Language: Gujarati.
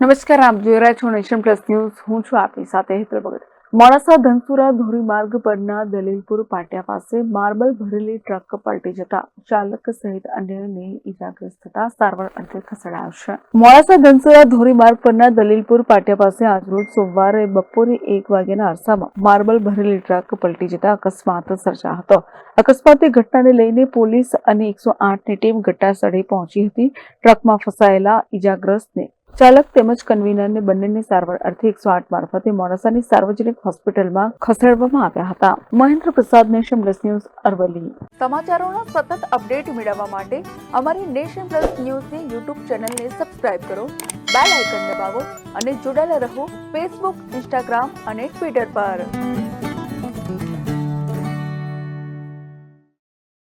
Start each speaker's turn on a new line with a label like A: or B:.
A: નમસ્કાર, આપ જોઈ રહ્યા છો નેશન પ્લસ ન્યૂઝ. હું છું આપની સાથે હેતલ ભગત. મોડાસા ધનસુરા ધોરીમાર્ગ પરના દલીલપુર પાટિયા પાસે માર્બલ ભરેલી ટ્રક પલટી જતા ચાલક સહિત અન્યને ઈજાગ્રસ્ત થતા સારવાર અર્થે ખસેડાયો છે. મોડાસા ધનસુરા ધોરીમાર્ગ પરના દલીલપુર પાટિયા પાસે આજરોજ સોમવારે બપોરે 1 વાગ્યાના અરસામાં માર્બલ ભરેલી ટ્રક પલટી જતા અકસ્માત સર્જાયો હતો. અકસ્માતની ઘટનાને લઈને પોલીસ અને 108ની ટીમ ઘટનાસ્થળે પહોંચી હતી. ટ્રકમાં ફસાયેલા ઈજાગ્રસ્તને ચાલક તેમજ કન્વીનરને બંનેને સારવાર અર્થે 108 મારફતે મોડાસાની સાર્વજનિક હોસ્પિટલમાં ખસેડવામાં આવ્યા હતા. મહેન્દ્ર પ્રસાદ, નેશન પ્લસ ન્યૂઝ, અરવલ્લી. સમાચારોના સતત અપડેટ મેળવવા માટે અમારી નેશન પ્લસ ન્યૂઝની યુટ્યુબ ચેનલને સબસ્ક્રાઇબ કરો, બેલ આઇકન દબાવો અને જોડાયેલા રહો ફેસબુક, ઇન્સ્ટાગ્રામ અને ટ્વિટર પર.